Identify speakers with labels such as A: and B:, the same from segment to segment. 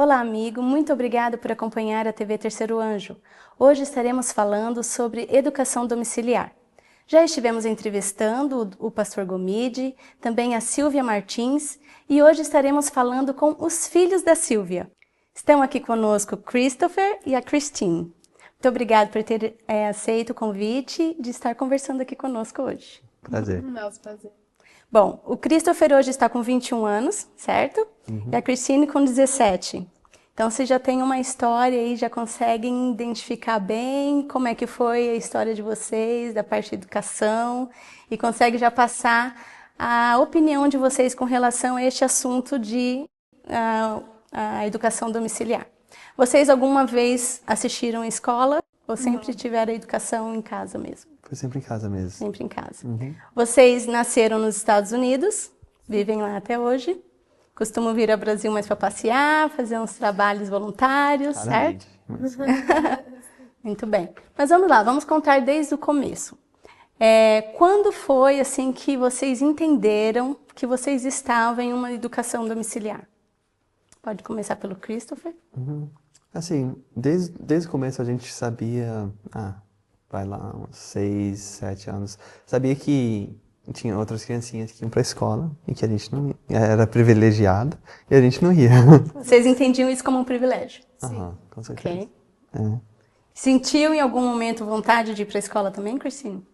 A: Olá, amigo. Muito obrigada por acompanhar a TV Terceiro Anjo. Hoje estaremos falando sobre educação domiciliar. Já estivemos entrevistando o pastor Gomide, também a Silvia Martins, e hoje estaremos falando com os filhos da Silvia. Estão aqui conosco o Christopher e a Christine. Muito obrigada por ter aceito o convite de estar conversando aqui conosco hoje.
B: Prazer.
C: Nosso prazer.
A: Bom, o Christopher hoje está com 21 anos, certo? E a Christine com 17. Então, vocês já têm uma história aí, já conseguem identificar bem como é que foi a história de vocês, da parte de educação, e conseguem já passar a opinião de vocês com relação a este assunto de a educação domiciliar. Vocês alguma vez assistiram à escola ou sempre tiveram a educação em casa mesmo?
B: Foi sempre em casa mesmo.
A: Sempre em casa. Vocês nasceram nos Estados Unidos, vivem lá até hoje, costumam vir ao Brasil mais para passear, fazer uns trabalhos voluntários, certo? Muito bem. Mas vamos lá, vamos contar desde o começo. Quando foi assim que vocês entenderam que vocês estavam em uma educação domiciliar? Pode começar pelo Christopher.
B: Assim, desde o começo a gente sabia, vai lá, uns 6, 7 anos, sabia que tinha outras criancinhas que iam pra escola e que a gente não era privilegiado e a gente não ia.
A: Vocês entendiam isso como um privilégio?
B: Aham, com certeza.
A: Ok. Sentiu em algum momento vontade de ir para a escola também, Christine?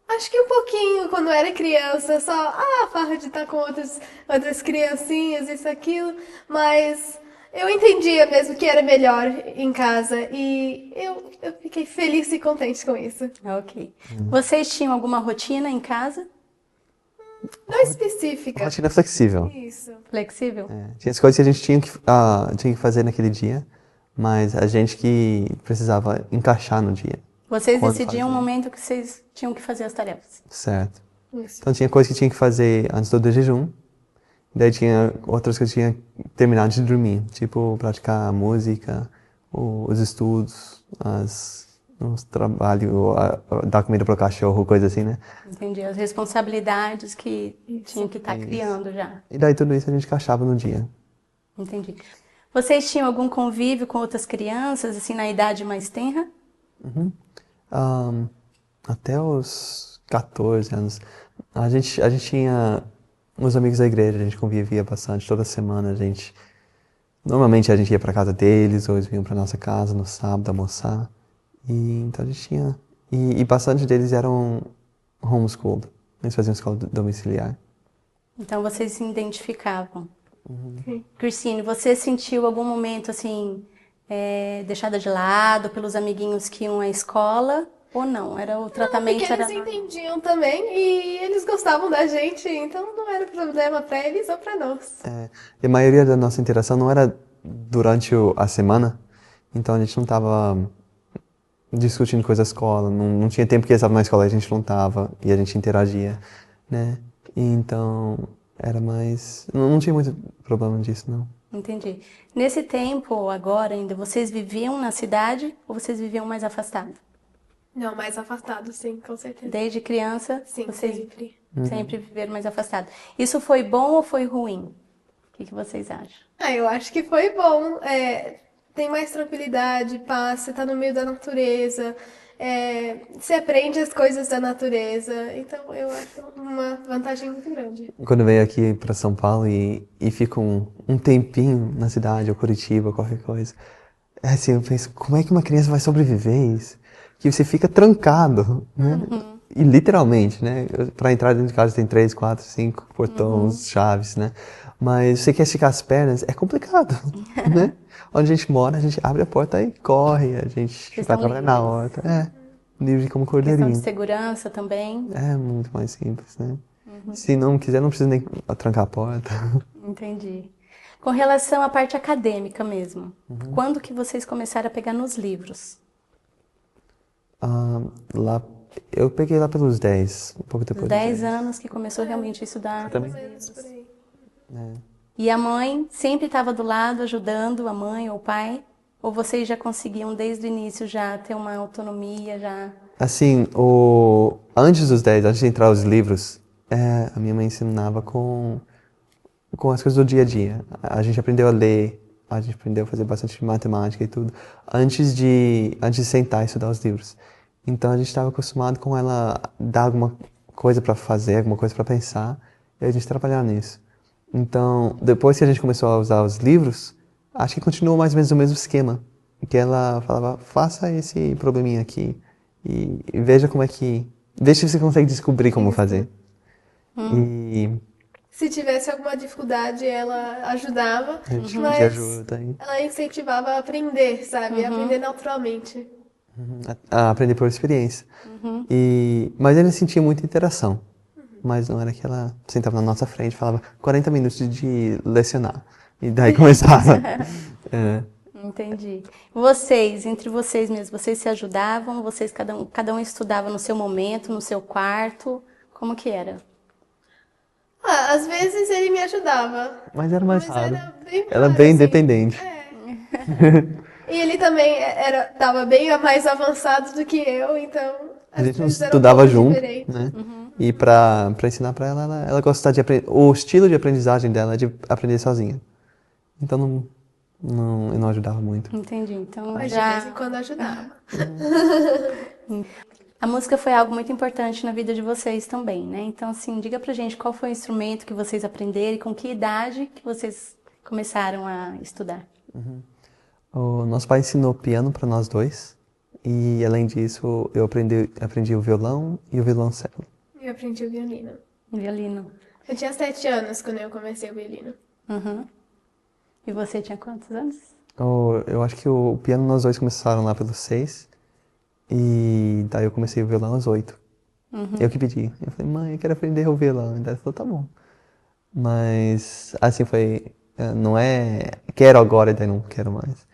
C: Acho que um pouquinho, quando eu era criança, só a farra de estar com outras criancinhas, isso, aquilo, mas eu entendia mesmo que era melhor em casa e eu fiquei feliz e contente com isso.
A: Ok. Vocês tinham alguma rotina em casa?
C: Não específica.
B: Rotina flexível.
C: Isso.
A: Flexível?
B: Tinha as coisas que a gente tinha que fazer naquele dia, mas a gente que precisava encaixar no dia.
A: Vocês
B: Quando
A: decidiam o
B: fazer.
A: momento que vocês tinham que fazer as tarefas?
B: Certo.
C: Isso.
B: Então tinha coisa que tinha que fazer antes do jejum, daí tinha outras coisas que tinha que terminar antes de dormir, tipo praticar a música, os estudos, os trabalhos, dar comida pro cachorro, coisa assim, né?
A: Entendi. As responsabilidades que tinham que estar criando já.
B: E daí tudo isso a gente encaixava no dia.
A: Entendi. Vocês tinham algum convívio com outras crianças, assim, na idade mais tenra?
B: Até os 14 anos, a gente tinha uns amigos da igreja, a gente convivia bastante, toda semana normalmente a gente ia pra casa deles, ou eles vinham pra nossa casa no sábado almoçar, e então a gente tinha, e bastante deles eram homeschooled, eles faziam escola domiciliar.
A: Então vocês se identificavam. Christine, você sentiu algum momento assim deixada de lado pelos amiguinhos que iam à escola ou não? Era o tratamento
C: Porque eles
A: era
C: entendiam também e eles gostavam da gente, então não era problema pra eles ou pra nós.
B: E a maioria da nossa interação não era durante a semana, então a gente não estava discutindo coisa da escola, não tinha tempo que eles estavam na escola e a gente não estava, e a gente interagia, né? E então era mais... Não tinha muito problema disso, não.
A: Entendi. Nesse tempo, agora ainda, vocês viviam na cidade ou vocês viviam mais afastados?
C: Não, mais afastado, sim, com certeza.
A: Desde criança,
C: Sim,
A: vocês
C: sempre.
A: sempre viveram mais afastados. Isso foi bom ou foi ruim? O que vocês acham?
C: Eu acho que foi bom. Tem mais tranquilidade, paz, você tá no meio da natureza, você aprende as coisas da natureza. Então, eu acho uma vantagem muito grande.
B: Quando eu venho aqui para São Paulo e fico um tempinho na cidade, ou Curitiba, qualquer coisa, assim, eu penso, como é que uma criança vai sobreviver a isso? Que você fica trancado, né? E literalmente, né? Para entrar dentro de casa tem 3, 4, 5 portões, chaves, né? Mas você quer esticar as pernas, é complicado, né? Onde a gente mora, a gente abre a porta e corre, a gente vai trabalhar na horta. Livre como
A: Questão de
B: cordeirinho.
A: segurança também.
B: É muito mais simples, né? Se não quiser, não precisa nem trancar a porta.
A: Entendi. Com relação à parte acadêmica mesmo, quando que vocês começaram a pegar nos livros?
B: Eu peguei lá pelos 10, um pouco depois
A: Os
B: dos
A: 10 anos que começou realmente a estudar.
B: Também.
C: Mais ou menos por aí.
A: E a mãe sempre estava do lado, ajudando a mãe ou o pai? Ou vocês já conseguiam desde o início já ter uma autonomia, já...
B: Assim, antes dos 10, antes de entrar os livros, a minha mãe ensinava com as coisas do dia a dia. A gente aprendeu a ler, a gente aprendeu a fazer bastante matemática e tudo, antes de sentar e estudar os livros. Então a gente estava acostumado com ela dar alguma coisa para fazer, alguma coisa para pensar, e a gente trabalhar nisso. Então, depois que a gente começou a usar os livros, acho que continuou mais ou menos o mesmo esquema, que ela falava, faça esse probleminha aqui e veja como é que... Veja se você consegue descobrir como fazer. E
C: Se tivesse alguma dificuldade, ela ajudava,
B: a gente
C: mas
B: te ajuda aí
C: ela incentivava a aprender, sabe? Aprender naturalmente.
B: a aprender por experiência. Mas ele sentia muita interação. Mas não era que ela sentava na nossa frente e falava 40 minutos de lecionar. E daí começava. É.
A: Entendi. Vocês, entre vocês mesmos, vocês se ajudavam? Vocês, cada um estudava no seu momento, no seu quarto? Como que era?
C: Ah, às vezes ele me ajudava,
B: Mas era mais
C: mas
B: raro.
C: era bem
B: Ela
C: raro,
B: bem
C: assim.
B: independente.
C: E ele também tava bem mais avançado do que eu, então
B: A
C: as
B: gente não
C: coisas eram um
B: estudava
C: pouco
B: junto,
C: diferentes.
B: né? E pra ensinar pra ela, ela gostava de aprender. O estilo de aprendizagem dela é de aprender sozinha. Então eu não ajudava muito.
A: Entendi. Então
C: Mas de
A: já
C: vez em quando ajudava.
A: a música foi algo muito importante na vida de vocês também, né? Então assim, diga pra gente qual foi o instrumento que vocês aprenderam e com que idade que vocês começaram a estudar.
B: O nosso pai ensinou piano para nós dois. E além disso, eu aprendi o violão e o violoncelo.
C: Eu aprendi o violino.
A: Violino.
C: Eu tinha 7 anos quando eu comecei o violino.
A: Uhum. E você tinha quantos anos?
B: Eu acho que o piano nós dois começaram lá pelos 6. E daí eu comecei o violão aos 8. Eu que pedi. Eu falei, mãe, eu quero aprender o violão. E daí ela falou, tá bom. Mas assim foi... Não é quero agora e daí não quero mais.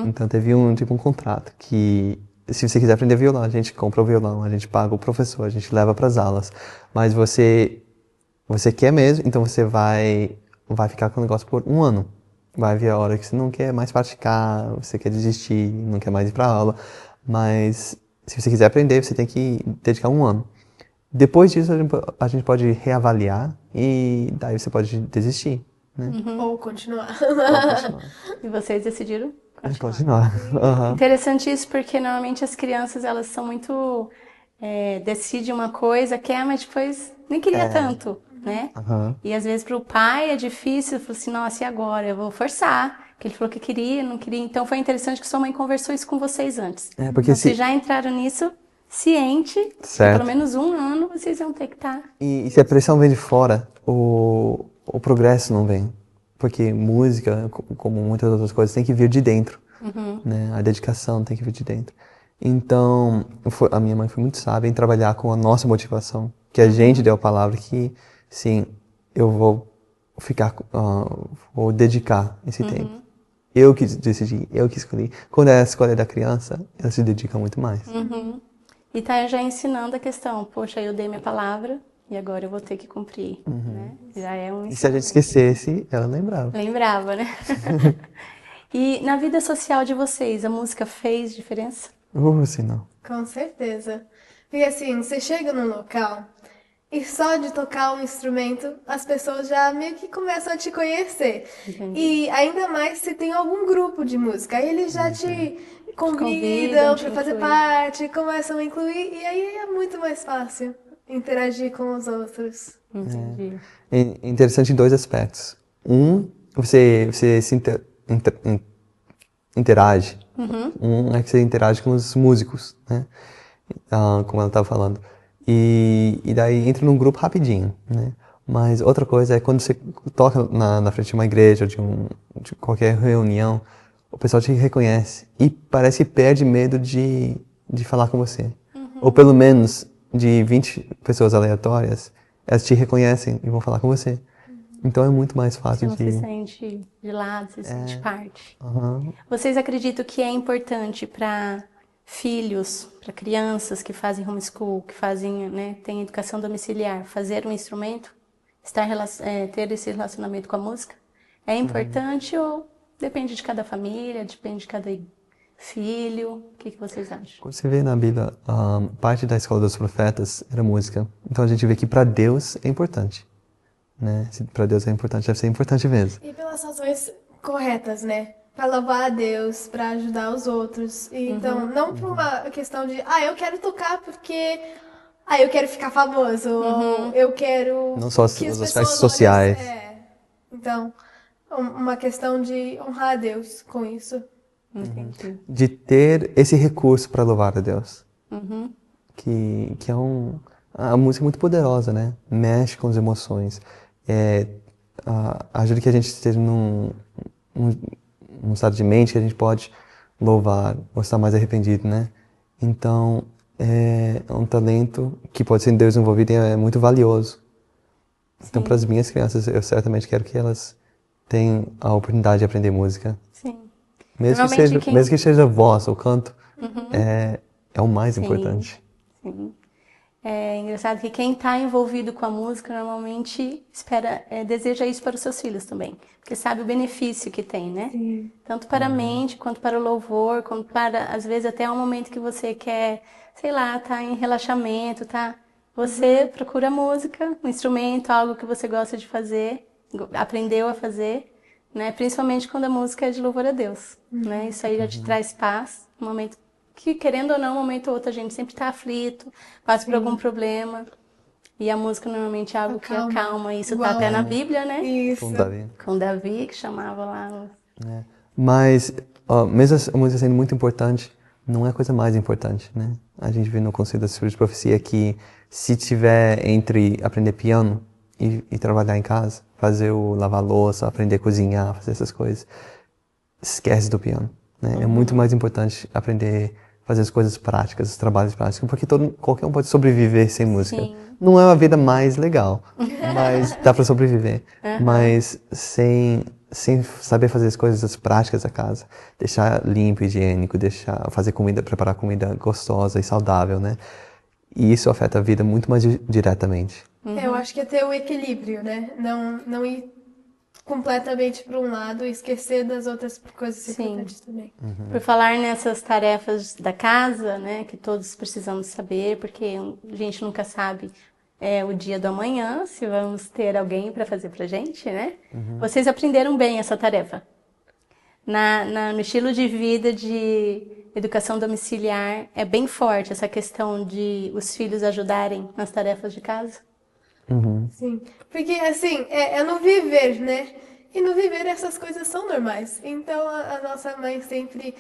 B: Então teve um contrato que se você quiser aprender violão, a gente compra o violão, a gente paga o professor, a gente leva para as aulas. Mas você quer mesmo, então você vai ficar com o negócio por 1 ano. Vai vir a hora que você não quer mais praticar, você quer desistir, não quer mais ir para aula. Mas se você quiser aprender, você tem que dedicar 1 ano. Depois disso a gente pode reavaliar e daí você pode desistir. Né?
C: Ou continuar.
A: E vocês decidiram?
B: A gente continuar. Aham.
A: Interessante isso porque normalmente as crianças elas são muito decidem uma coisa, quer, mas depois nem queria tanto, né?
B: Aham.
A: E às vezes para o pai é difícil, falou assim, nossa, e agora? Eu vou forçar, que ele falou que queria, não queria. Então foi interessante que sua mãe conversou isso com vocês antes.
B: É, porque
A: então, vocês já entraram nisso ciente, que
B: Certo.
A: pelo menos 1 ano vocês vão ter que estar.
B: E se a pressão vem de fora, o progresso não vem. Porque música, como muitas outras coisas, tem que vir de dentro. Né? A dedicação tem que vir de dentro. Então, a minha mãe foi muito sábia em trabalhar com a nossa motivação. Que a gente deu a palavra que, sim, eu vou vou dedicar esse tempo. Eu que decidi, eu que escolhi. Quando é a escolha da criança, ela se dedica muito mais.
A: E tá já ensinando a questão, poxa, eu dei minha palavra e agora eu vou ter que cumprir, né? Já é um
B: E se a gente esquecesse, ela lembrava.
A: Lembrava, né? E na vida social de vocês, a música fez diferença?
B: Se não.
C: Com certeza. Porque assim, você chega num local e só de tocar um instrumento, as pessoas já meio que começam a te conhecer.
A: Entendi.
C: E ainda mais se tem algum grupo de música. Aí eles já te
A: convidam,
C: convidam
A: te
C: para fazer
A: incluem.
C: parte, começam a incluir, e aí é muito mais fácil interagir com os outros.
A: Entendi.
B: É interessante em 2 aspectos. Você se interage. É que você interage com os músicos, né? Como ela estava falando. E daí entra num grupo rapidinho, né? Mas outra coisa é quando você toca na frente de uma igreja, de qualquer reunião, o pessoal te reconhece e parece que perde medo de falar com você. Ou pelo menos de 20 pessoas aleatórias, elas te reconhecem e vão falar com você. Então é muito mais
A: Você
B: fácil
A: não se
B: de...
A: sente de lado, você se sente parte.
B: Aham.
A: Vocês acreditam que é importante para filhos, para crianças que fazem homeschool, que fazem, né, têm educação domiciliar, fazer um instrumento, ter esse relacionamento com a música? É importante ou depende de cada família, depende de cada filho? O que vocês acham?
B: Quando você vê na Bíblia, parte da escola dos profetas era música. Então a gente vê que para Deus é importante. Né? Se para Deus é importante, deve ser importante mesmo.
C: E pelas razões corretas, né? para louvar a Deus, para ajudar os outros. E, então, não por uma questão de, eu quero tocar porque eu quero ficar famoso, ou eu quero
B: Não só
C: que as
B: os aspectos
C: pessoas
B: sociais.
C: Então, uma questão de honrar a Deus com isso.
A: Entendi.
B: De ter esse recurso para louvar a Deus.
A: Uhum.
B: Que é a música é muito poderosa, né? Mexe com as emoções. Ajuda que a gente esteja num estado de mente que a gente pode louvar ou estar mais arrependido, né? Então, é um talento que pode ser desenvolvido e é muito valioso. Então, para as minhas crianças, eu certamente quero que elas tenham a oportunidade de aprender música.
A: Sim.
B: Mesmo que seja voz ou canto, é o mais importante.
A: Sim. É engraçado que quem está envolvido com a música normalmente deseja isso para os seus filhos também, porque sabe o benefício que tem, né?
C: Sim.
A: Tanto para a mente, quanto para o louvor, quanto para, às vezes, até um momento que você quer, sei lá, tá em relaxamento, tá? Você procura música, um instrumento, algo que você gosta de fazer, aprendeu a fazer, né? Principalmente quando a música é de louvor a Deus, né? Isso aí já te traz paz, um momento que, querendo ou não, um momento ou outro a gente sempre está aflito, passa por algum problema. E a música normalmente é algo que acalma. Isso está até na Bíblia, né?
C: Isso.
B: Com
A: Davi, que chamava lá.
B: Mas, mesmo a música sendo muito importante, não é a coisa mais importante, né? A gente vê no Conselho das Escrituras de Profecia que se tiver entre aprender piano e trabalhar em casa, fazer o lavar louça, aprender a cozinhar, fazer essas coisas, esquece do piano, né? É muito mais importante aprender a fazer as coisas práticas, os trabalhos práticos, porque qualquer um pode sobreviver sem música.
A: Sim.
B: Não é uma vida mais legal, mas dá para sobreviver. Mas sem saber fazer as coisas práticas da casa, deixar limpo, higiênico, fazer comida, preparar comida gostosa e saudável, né? E isso afeta a vida muito mais diretamente.
C: Eu acho que é ter o equilíbrio, né? Não ir completamente para um lado e esquecer das outras coisas importantes também.
A: Por falar nessas tarefas da casa, né, que todos precisamos saber, porque a gente nunca sabe o dia do amanhã, se vamos ter alguém para fazer pra gente, né? Vocês aprenderam bem essa tarefa. No estilo de vida de educação domiciliar, é bem forte essa questão de os filhos ajudarem nas tarefas de casa?
C: Sim, porque assim, é no viver, né? E no viver essas coisas são normais. Então a nossa mãe sempre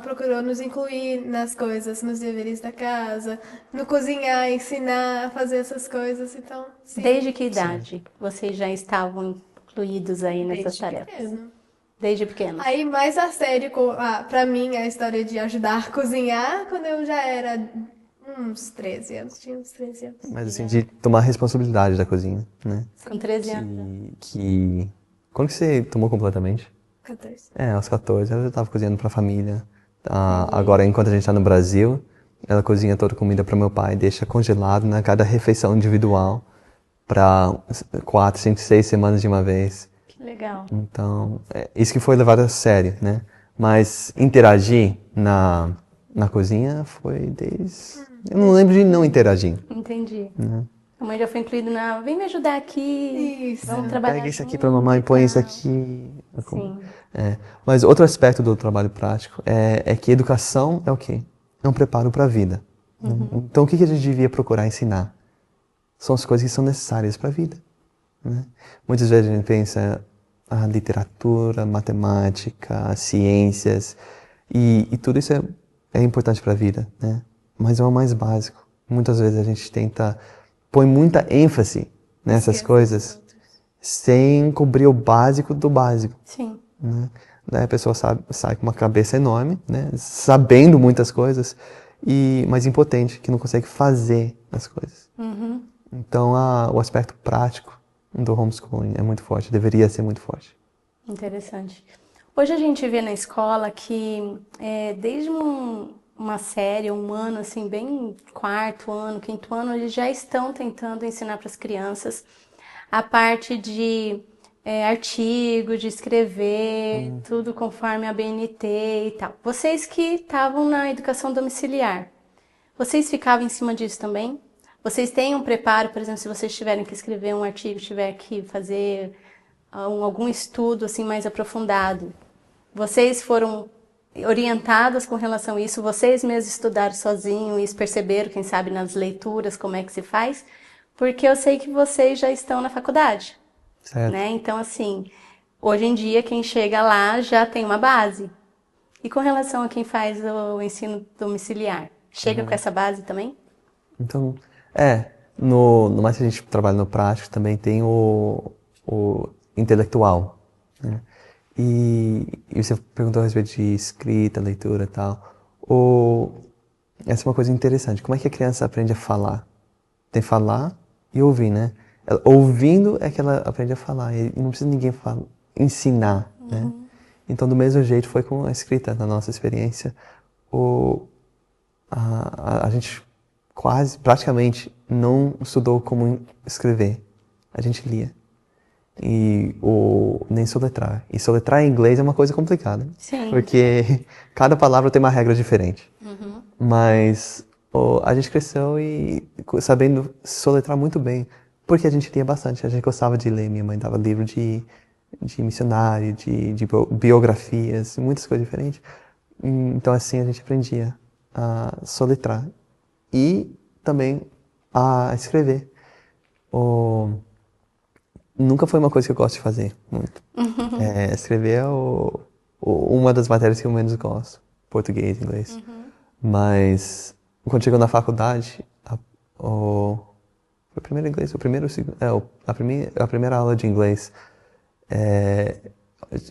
C: procurou nos incluir nas coisas, nos deveres da casa, no cozinhar, ensinar a fazer essas coisas. Então, sim.
A: Desde que idade vocês já estavam incluídos aí nessas tarefas?
C: Pequeno.
A: Desde pequeno.
C: Aí mais a sério, pra mim, a história de ajudar a cozinhar, quando eu já era uns 13 anos, tinha uns 13 anos.
B: Mas assim, de tomar responsabilidade da cozinha, né?
A: Com 13 anos.
B: Quando que você tomou completamente?
C: 14.
B: Aos 14, ela já estava cozinhando para a família. Agora, enquanto a gente está no Brasil, ela cozinha toda a comida para meu pai, deixa congelado na cada refeição individual para 4, 5, 6 semanas de uma vez.
A: Que legal.
B: Então, isso que foi levado a sério, né? Mas interagir na cozinha foi desde... Eu não lembro de não interagir.
A: Entendi. A mãe já foi incluída vem me ajudar aqui.
C: Isso.
A: Vamos trabalhar
B: Pega isso aqui
A: junto
B: para mamãe,
A: e
B: põe isso
A: tal.
B: aqui.
A: Sim.
B: Mas outro aspecto do trabalho prático é que educação é o quê? É um preparo para a vida. Então, o que a gente devia procurar ensinar? São as coisas que são necessárias para a vida. Né? Muitas vezes a gente pensa literatura, matemática, ciências, e tudo isso é importante para a vida, né? Mas é o mais básico. Muitas vezes a gente põe muita ênfase nessas coisas sem cobrir o básico do básico.
A: Sim.
B: Né? Daí a pessoa sai com uma cabeça enorme, né? Sabendo muitas coisas, mas impotente, que não consegue fazer as coisas. Então o aspecto prático do homeschooling é muito forte, deveria ser muito forte.
A: Interessante. Hoje a gente vê na escola que desde uma série, um ano, assim, bem quarto ano, quinto ano, eles já estão tentando ensinar para as crianças a parte de artigo, de escrever, tudo conforme a BNT e tal. Vocês que estavam na educação domiciliar, vocês ficavam em cima disso também? Vocês têm um preparo, por exemplo, se vocês tiverem que escrever um artigo, tiver que fazer algum estudo assim mais aprofundado, Vocês foram orientadas com relação a isso? Vocês mesmos estudaram sozinhos e perceberam, quem sabe, nas leituras, como é que se faz? Porque eu sei que vocês já estão na faculdade,
B: Certo.
A: né? Então, assim, hoje em dia, quem chega lá já tem uma base. E com relação a quem faz o ensino domiciliar, chega com essa base também?
B: Então, no mais que a gente trabalha no prático, também tem o intelectual, né? E você perguntou a respeito de escrita, leitura e tal. Essa é uma coisa interessante. Como é que a criança aprende a falar? Tem falar e ouvir, né? Ouvindo é que ela aprende a falar. E não precisa ninguém ensinar, né? Então, do mesmo jeito, foi com a escrita, na nossa experiência. A gente praticamente, não estudou como escrever. A gente lia. Nem soletrar. E soletrar em inglês é uma coisa complicada.
A: Sim.
B: Porque cada palavra tem uma regra diferente. Mas a gente cresceu sabendo soletrar muito bem. Porque a gente lia bastante. A gente gostava de ler. Minha mãe dava livro de missionário, de biografias, muitas coisas diferentes. Então assim a gente aprendia a soletrar. E também a escrever. Nunca foi uma coisa que eu gosto de fazer muito. Escrever é uma das matérias que eu menos gosto. Português, inglês. Mas quando chegou na faculdade, foi o primeiro inglês, a primeira aula de inglês,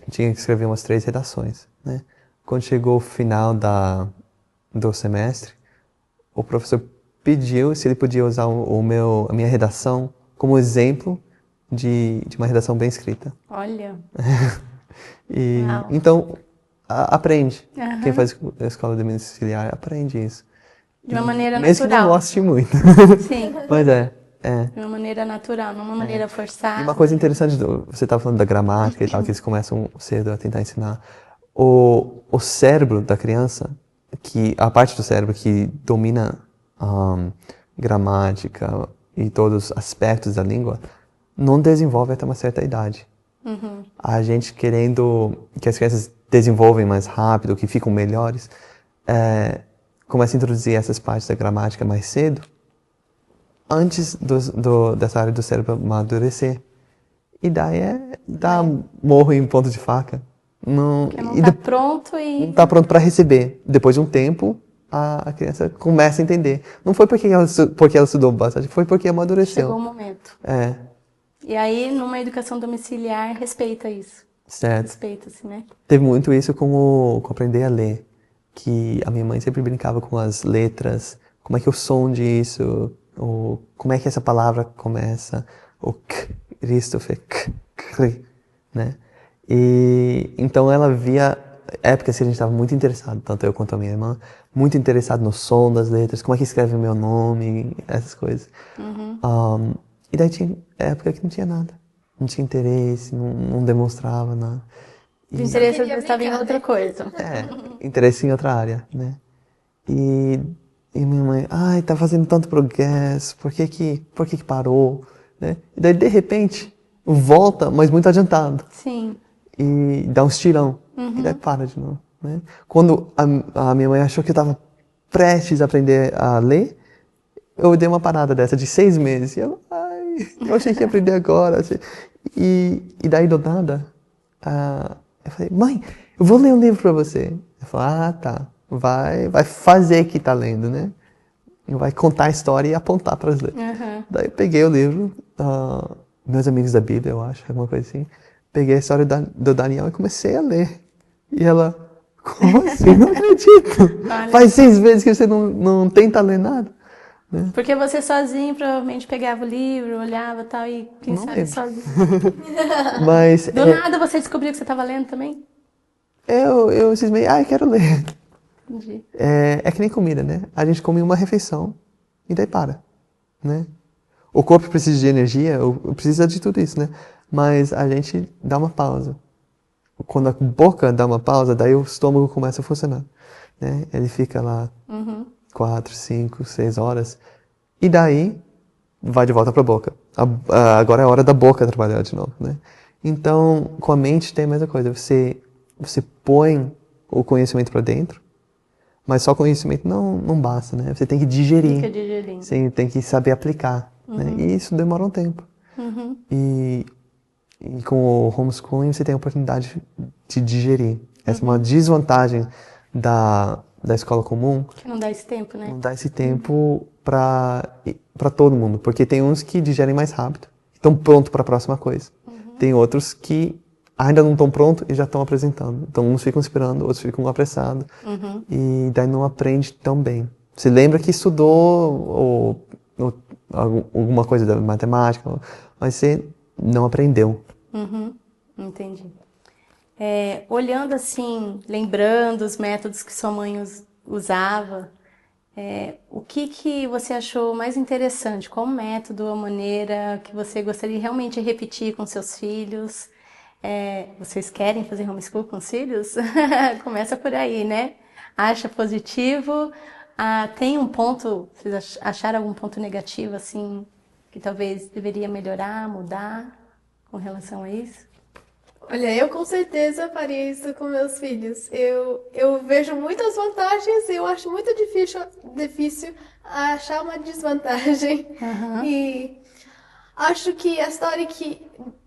B: tinha que escrever umas 3 redações, né? Quando chegou o final do semestre, o professor pediu se ele podia usar a minha redação como exemplo de uma redação bem escrita.
A: Olha.
B: Então, aprende. Quem faz a escola domiciliar aprende isso.
A: De uma maneira
B: mesmo
A: natural.
B: que não goste muito.
A: Sim.
B: Mas
A: De uma maneira natural, não uma maneira forçada.
B: E uma coisa interessante, você estava falando da gramática e tal, que eles começam cedo a tentar ensinar. O cérebro da criança, a parte do cérebro que domina gramática e todos os aspectos da língua, não desenvolve até uma certa idade. A gente querendo que as crianças desenvolvem mais rápido, que ficam melhores, começa a introduzir essas partes da gramática mais cedo, antes dessa área do cérebro amadurecer. E daí dá morro em ponto de faca.
A: Porque não está pronto
B: não está pronto para receber. Depois de um tempo, a criança começa a entender. Não foi porque ela estudou bastante, foi porque amadureceu.
A: Chegou o momento.
B: É.
A: E aí, numa educação domiciliar, respeita isso.
B: Certo.
A: Respeita-se, né?
B: Teve muito isso com aprender a ler. Que a minha mãe sempre brincava com as letras. Como é que é o som disso? Como é que essa palavra começa? O k, Christopher, k, né? E então ela via épocas que a gente estava muito interessado, tanto eu quanto a minha irmã, muito interessado no som das letras, como é que escreve o meu nome, essas coisas. E daí tinha época que não tinha nada, não tinha interesse, não demonstrava nada.
A: O interesse estava em outra coisa.
B: Interesse em outra área, né? E minha mãe, tá fazendo tanto progresso, por que parou, né? E daí de repente volta, mas muito adiantado.
A: Sim.
B: E dá um estirão. E daí para de novo, né? Quando a minha mãe achou que eu estava prestes a aprender a ler, eu dei uma parada dessa de 6 meses. E ela, eu achei que ia aprender agora. Assim. E daí do nada, eu falei, mãe, eu vou ler um livro para você. Ela falou, tá. Vai fazer que tá lendo, né? Vai contar a história e apontar para as letras. Daí eu peguei o livro, Meus Amigos da Bíblia, eu acho, alguma coisa assim. Peguei a história do Daniel e comecei a ler. E ela, como assim? Não acredito. Faz 6 meses que você não tenta ler nada. Né?
A: Porque você sozinho provavelmente pegava o livro, olhava e tal, e quem sabe sozinho.
B: Mas,
A: do nada você descobriu que você estava lendo também?
B: Eu cismei, eu quero ler.
A: Entendi.
B: É que nem comida, né? A gente come uma refeição e daí para, né? O corpo precisa de energia, precisa de tudo isso, né? Mas a gente dá uma pausa. Quando a boca dá uma pausa, daí o estômago começa a funcionar, né? Ele fica lá 4, 5, 6 horas e daí vai de volta para a boca. Agora é a hora da boca trabalhar de novo, né? Então, com a mente tem a mesma coisa. Você você põe o conhecimento para dentro, mas só conhecimento não basta, né? Você tem que digerir.
A: Fica digerindo.
B: Você tem que saber aplicar, né? E isso demora um tempo. E com o homeschooling você tem a oportunidade de digerir. Essa é uma desvantagem da escola comum.
A: Que não dá esse tempo, né?
B: Não dá esse tempo para todo mundo, porque tem uns que digerem mais rápido, estão prontos para a próxima coisa. Tem outros que ainda não estão prontos e já estão apresentando. Então uns ficam esperando, outros ficam apressados. E daí não aprende tão bem. Você lembra que estudou alguma coisa da matemática, mas você não aprendeu.
A: Entendi. Olhando assim, lembrando os métodos que sua mãe usava, o que você achou mais interessante? Qual método ou maneira que você gostaria realmente de repetir com seus filhos? Vocês querem fazer homeschool com os filhos? Começa por aí, né? Acha positivo? Tem um ponto, vocês acharam algum ponto negativo, assim, que talvez deveria melhorar, mudar com relação a isso?
C: Olha, eu com certeza faria isso com meus filhos. Eu vejo muitas vantagens e eu acho muito difícil achar uma desvantagem. E acho que a história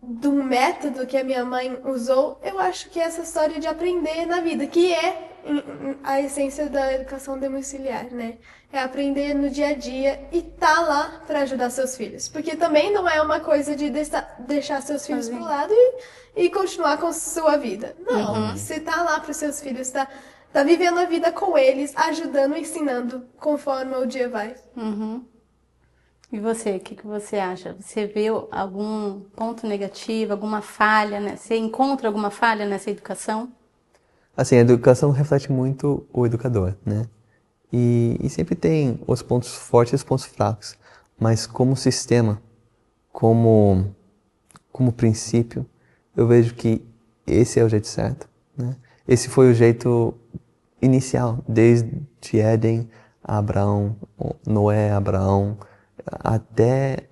C: do método que a minha mãe usou, eu acho que é essa história de aprender na vida, que é a essência da educação domiciliar, né? É aprender no dia a dia e tá lá para ajudar seus filhos. Porque também não é uma coisa de deixar seus filhos pro lado e continuar com sua vida. Não, você tá lá para seus filhos, tá vivendo a vida com eles, ajudando, ensinando, conforme o dia vai.
A: E você, o que você acha? Você vê algum ponto negativo, alguma falha, né? Você encontra alguma falha nessa educação?
B: Assim, a educação reflete muito o educador, né? E sempre tem os pontos fortes e os pontos fracos. Mas como sistema, como princípio, eu vejo que esse é o jeito certo, né? Esse foi o jeito inicial, desde Éden, Abraão, Noé, Abraão, até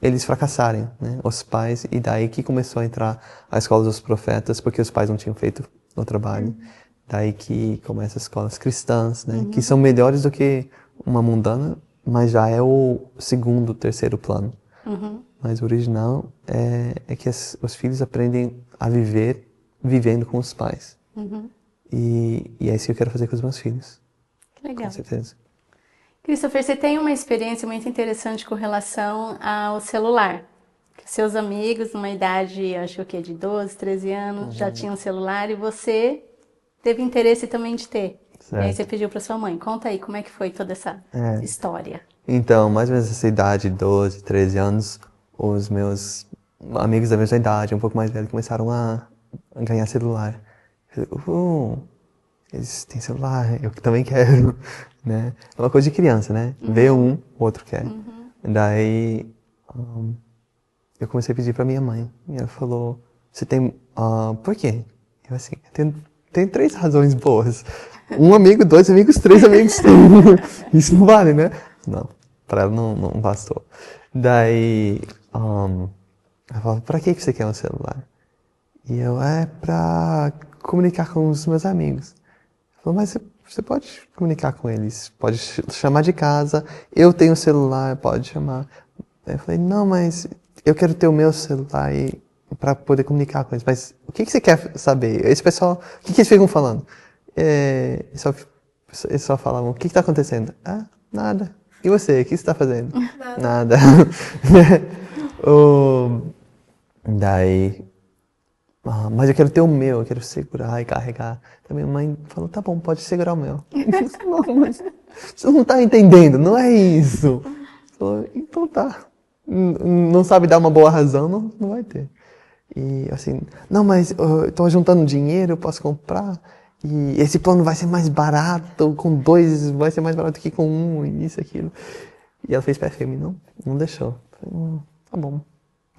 B: eles fracassarem, né? Os pais, e daí que começou a entrar a escola dos profetas, porque os pais não tinham feito o trabalho. Daí que começa as escolas cristãs, né? Que são melhores do que uma mundana, mas já é o segundo, terceiro plano. Mas o original é que os filhos aprendem a viver vivendo com os pais. E é isso que eu quero fazer com os meus filhos.
A: Que legal.
B: Com certeza.
A: Christopher, você tem uma experiência muito interessante com relação ao celular. Seus amigos, numa idade, acho que de 12, 13 anos, já tinham celular e você teve interesse também de ter.
B: Certo.
A: E aí você pediu para sua mãe. Conta aí, como é que foi toda essa história?
B: Então, mais ou menos essa idade, 12, 13 anos, os meus amigos da mesma idade, um pouco mais velhos, começaram a ganhar celular. Eles têm celular, eu também quero, né? É uma coisa de criança, né? Vê um, o outro quer. Daí, eu comecei a pedir pra minha mãe. E ela falou, você tem... por quê? Eu assim, tem 3 razões boas. Um amigo, 2 amigos, 3 amigos. Isso não vale, né? Não, pra ela não bastou. Daí, ela falou, pra que você quer um celular? E eu, pra comunicar com os meus amigos. Ela falou, mas você pode comunicar com eles, pode chamar de casa, eu tenho celular, pode chamar. Aí eu falei, não, mas eu quero ter o meu celular para poder comunicar com eles. Mas o que você quer saber? Esse pessoal, o que eles ficam falando? Eles só falavam, o que está acontecendo? Nada. E você, o que você está fazendo? Nada. Daí, mas eu quero ter o meu, eu quero segurar e carregar. A minha mãe falou, tá bom, pode segurar o meu. Não, mas você não tá entendendo, não é isso. Falou, então tá. Não sabe dar uma boa razão, não vai ter. E assim, não, mas eu tô juntando dinheiro, eu posso comprar. E esse plano vai ser mais barato, com 2 vai ser mais barato que com 1, e isso, aquilo. E ela fez pé firme, não deixou. Falei, tá bom,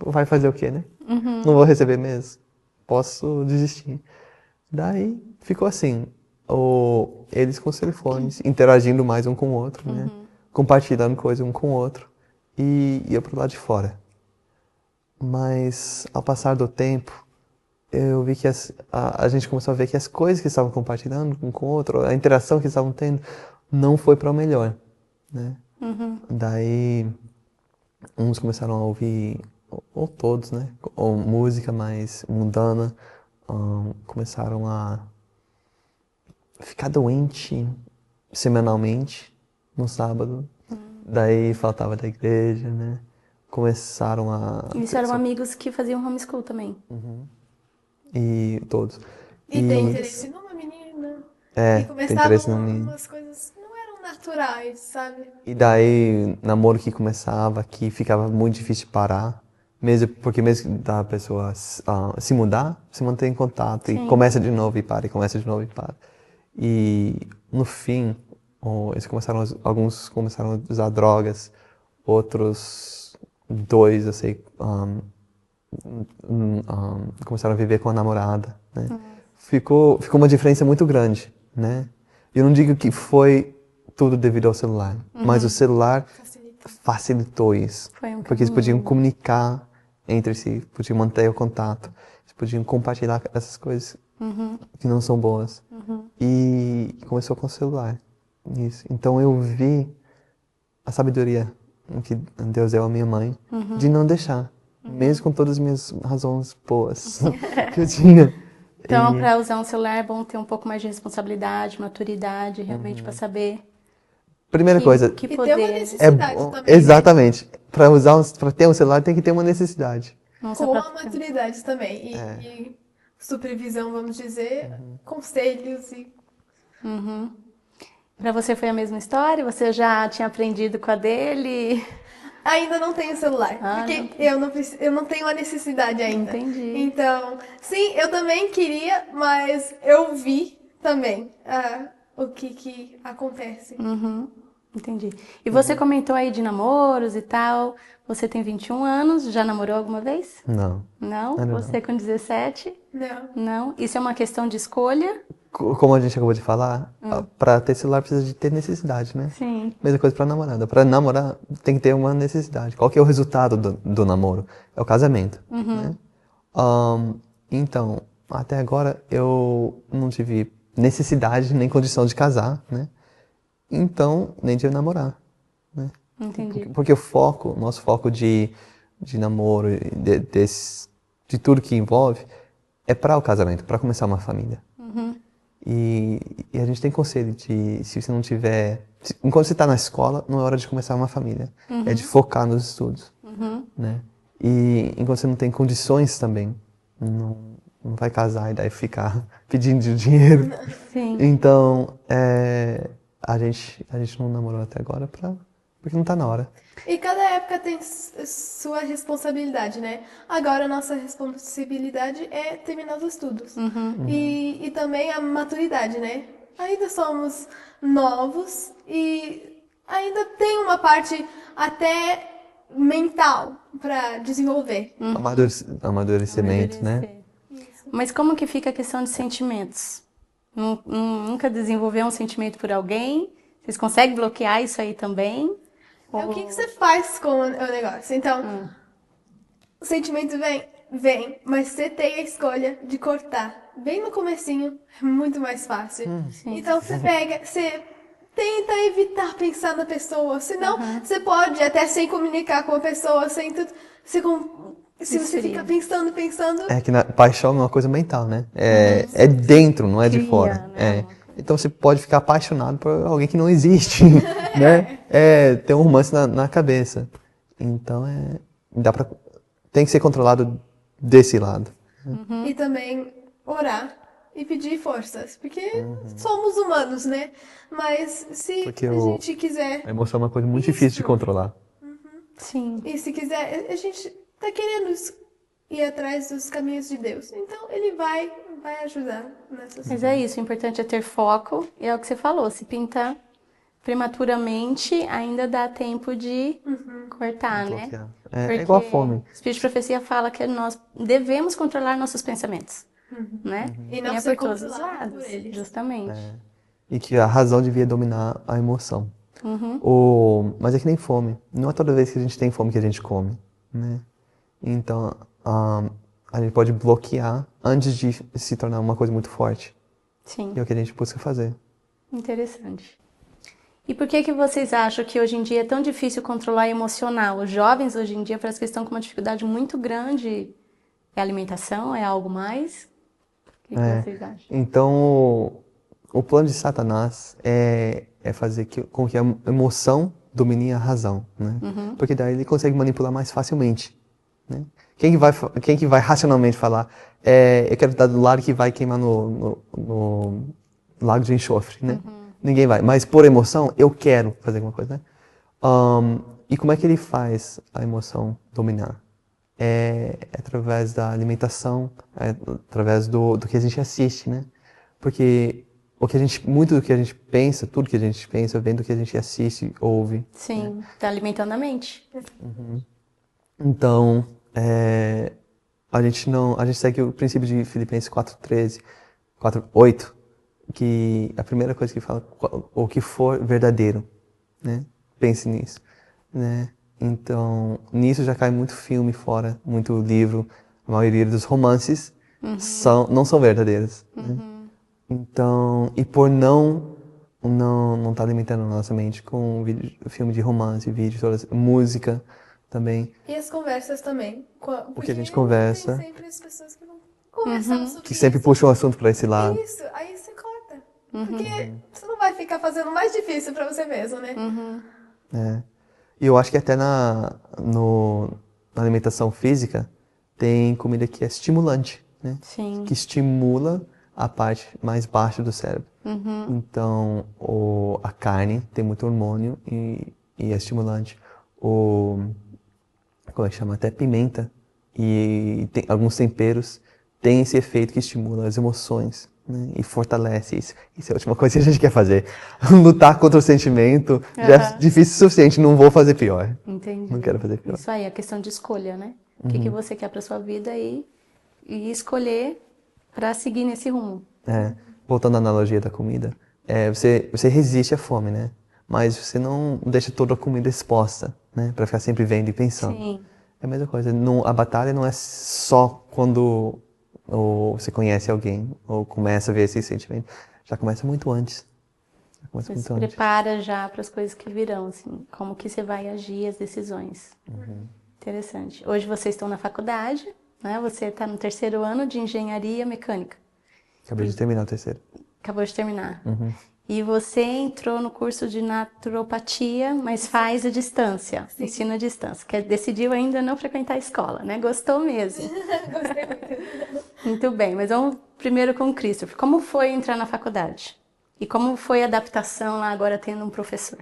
B: vai fazer o quê, né? Não vou receber mesmo, posso desistir. Daí ficou assim, eles com os telefones, interagindo mais um com o outro, né? Compartilhando coisas um com o outro. E eu pro lado de fora. Mas, ao passar do tempo, eu vi que a gente começou a ver que as coisas que estavam compartilhando um com o outro, a interação que estavam tendo, não foi para o melhor, né? Daí, uns começaram a ouvir, ou todos, né? Ou música mais mundana, começaram a ficar doente semanalmente, no sábado. Daí faltava da igreja, né? Começaram a...
A: Isso eram amigos que faziam homeschool também.
B: E todos.
C: E tem interesse numa menina.
B: É,
C: E
B: tem interesse
C: começavam
B: na menina.
C: umas coisas não eram naturais, sabe?
B: E daí, namoro que começava, que ficava muito difícil de parar. Porque mesmo da pessoa se mudar, se mantém em contato. E começa de novo e para, e começa de novo e para. E no fim, alguns começaram a usar drogas, outros dois, eu sei, começaram a viver com a namorada, né? Ficou uma diferença muito grande, né? Eu não digo que foi tudo devido ao celular, mas o celular facilitou isso. Porque eles podiam comunicar entre si, podiam manter o contato, eles podiam compartilhar essas coisas que não são boas. E começou com o celular. Isso. Então eu vi a sabedoria que Deus deu à minha mãe de não deixar, mesmo com todas as minhas razões boas que eu tinha.
A: Então, para usar um celular é bom ter um pouco mais de responsabilidade, maturidade, realmente para saber
B: Primeira coisa,
A: que
C: E ter
A: poder.
C: uma necessidade
B: bom,
C: também.
B: exatamente. Para ter um celular tem que ter uma necessidade.
A: Não só
C: Com
A: pra-
C: a maturidade também. E supervisão, vamos dizer, conselhos e.
A: Para você foi a mesma história? Você já tinha aprendido com a dele?
C: Ainda não tenho celular, porque eu não tenho a necessidade ainda.
A: Entendi.
C: Então, sim, eu também queria, mas eu vi também o que acontece.
A: Entendi. E você comentou aí de namoros e tal. Você tem 21 anos, já namorou alguma vez?
B: Não.
A: Não?
B: Ainda
A: Você com 17?
C: Não.
A: Não? Isso é uma questão de escolha?
B: Como a gente acabou de falar, para ter celular precisa de ter necessidade, né?
A: Sim.
B: Mesma coisa para namorada. Para namorar tem que ter uma necessidade. Qual que é o resultado do namoro? É o casamento, né? Então, até agora eu não tive necessidade nem condição de casar, né? Então, nem de namorar, né?
A: Entendi.
B: Porque nosso foco de namoro, de tudo que envolve, é para o casamento, para começar uma família. E a gente tem conselho de, se você não tiver... Enquanto você está na escola, não é hora de começar uma família. É de focar nos estudos, né? E enquanto você não tem condições também, não vai casar e daí ficar pedindo dinheiro.
A: Sim.
B: Então, a gente não namorou até agora porque não tá na hora.
C: E cada época tem sua responsabilidade, né? Agora a nossa responsabilidade é terminar os estudos. E também a maturidade, né? Ainda somos novos e ainda tem uma parte até mental para desenvolver.
B: Amadurecimento, né?
A: Mas como que fica a questão de sentimentos? Nunca desenvolveu um sentimento por alguém? Vocês conseguem bloquear isso aí também?
C: É o que você faz com o negócio. Então, o sentimento vem, mas você tem a escolha de cortar. Bem no comecinho, é muito mais fácil. Então, você tenta evitar pensar na pessoa. Senão, você pode até sem comunicar com a pessoa, sem tudo. Se você fica pensando...
B: É que paixão é uma coisa mental, né? É dentro, não é de fora.
A: Né?
B: Então você pode ficar apaixonado por alguém que não existe, né? Tem um romance na cabeça. Então tem que ser controlado desse lado.
C: E também orar e pedir forças. Porque somos humanos, né? Mas se
B: Porque
C: a gente quiser...
B: A emoção é uma coisa muito difícil de controlar.
A: Sim.
C: E se quiser, a gente tá querendo ir atrás dos caminhos de Deus. Então, ele vai ajudar nessas
A: Mas é isso, o importante é ter foco. E é o que você falou, se pintar prematuramente, ainda dá tempo de cortar, né?
B: Bloquear.
A: Porque
B: É igual a fome.
A: o Espírito de Profecia fala que nós devemos controlar nossos pensamentos, né?
C: E não
A: é
C: ser
A: por todos os
C: controlado
A: lados,
C: por eles.
A: justamente.
B: E que a razão devia dominar a emoção. Mas é que nem fome. Não é toda vez que a gente tem fome que a gente come, né? Então, a gente pode bloquear antes de se tornar uma coisa muito forte.
A: Sim,
B: E é o que a gente busca fazer.
A: interessante. E por que vocês acham que hoje em dia é tão difícil controlar o emocional? Os jovens hoje em dia parece que estão com uma dificuldade muito grande. É alimentação? É algo mais? O que vocês acham?
B: Então, o plano de Satanás é fazer com que a emoção domine a razão, né? Porque daí ele consegue manipular mais facilmente, né? Quem que vai racionalmente falar, eu quero estar do lado que vai queimar no lago de enxofre, né? Ninguém vai. Mas por emoção, eu quero fazer alguma coisa, né? E como é que ele faz a emoção dominar? É através da alimentação, através do que a gente assiste, né? Porque muito do que a gente pensa, tudo que a gente pensa, vem do que a gente assiste, ouve.
A: Sim, tá alimentando a mente.
B: Então, a gente segue o princípio de Filipenses 4:13, 4:8, que a primeira coisa que fala, o que for verdadeiro, né? Pense nisso, né? Então, nisso já cai muito filme fora, muito livro, a maioria dos romances não são verdadeiros, né? Então, e por não tá alimentando a nossa mente com filme de romance, música também,
C: E as conversas também.
B: o que a gente
C: Porque
B: conversa,
C: tem sempre as pessoas que vão conversar sobre
B: que sempre
C: isso.
B: puxa o assunto para esse lado.
C: Isso, aí você corta. Porque você não vai ficar fazendo mais difícil pra você mesmo, né?
B: E eu acho que até na alimentação física tem comida que é estimulante, né?
A: Sim.
B: Que estimula a parte mais baixa do cérebro. Então, a carne tem muito hormônio e é estimulante. Como é que chama? Até pimenta e tem alguns temperos têm esse efeito que estimula as emoções, né? E fortalece isso. Isso é a última coisa que a gente quer fazer. Lutar contra o sentimento já é difícil o suficiente, não vou fazer pior.
A: Entendi.
B: Não quero fazer pior.
A: Isso aí, a questão de escolha, né? O que você quer pra sua vida e escolher pra seguir nesse rumo.
B: Voltando à analogia da comida, você resiste à fome, né? Mas você não deixa toda a comida exposta, né? Pra ficar sempre vendo e pensando.
A: Sim.
B: É a mesma coisa. A batalha não é só quando você conhece alguém ou começa a ver esse sentimento. Já começa muito antes. Já começa
A: Você
B: muito
A: se
B: antes.
A: prepara já para as coisas que virão, assim, como que você vai agir, as decisões. Interessante. Hoje vocês estão na faculdade, né? Você está no 3º ano de engenharia mecânica.
B: Acabei de terminar o terceiro.
A: Acabou de terminar. E você entrou no curso de naturopatia, mas faz à distância, ensino à distância. Que decidiu ainda não frequentar a escola, né? Gostou mesmo.
C: Gostei muito.
A: Muito bem, mas vamos primeiro com o Christopher. Como foi entrar na faculdade? E como foi a adaptação lá agora tendo um professor?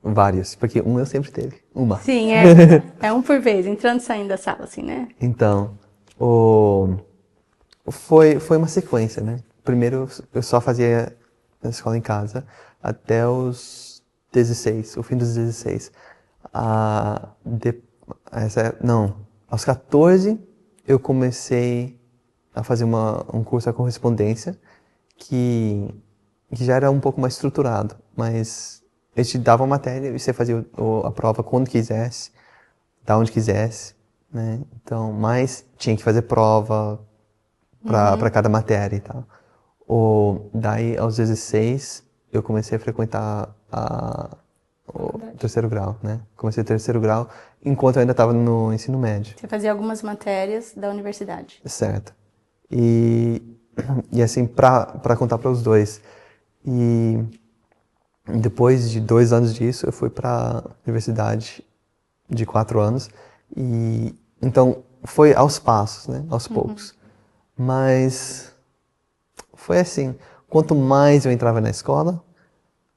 B: Vários, porque eu sempre teve. Uma.
A: Sim, é um por vez, entrando e saindo da sala, assim, né?
B: Então, foi uma sequência, né? Primeiro eu só fazia a escola em casa até os 16, o fim dos 16. Aos 14 eu comecei a fazer um curso à correspondência que já era um pouco mais estruturado, mas eles te davam matéria e você fazia a prova quando quisesse, da onde quisesse, né? Então, mas tinha que fazer prova para cada matéria e tal. Daí, aos 16, eu comecei a frequentar o 3º grau, né? Comecei o 3º grau enquanto eu ainda estava no ensino médio.
A: Você fazia algumas matérias da universidade.
B: Certo. E assim, para contar para os dois. E depois de 2 anos disso, eu fui para a universidade de 4 anos. E então, foi aos passos, né? Aos poucos. Mas foi assim, quanto mais eu entrava na escola,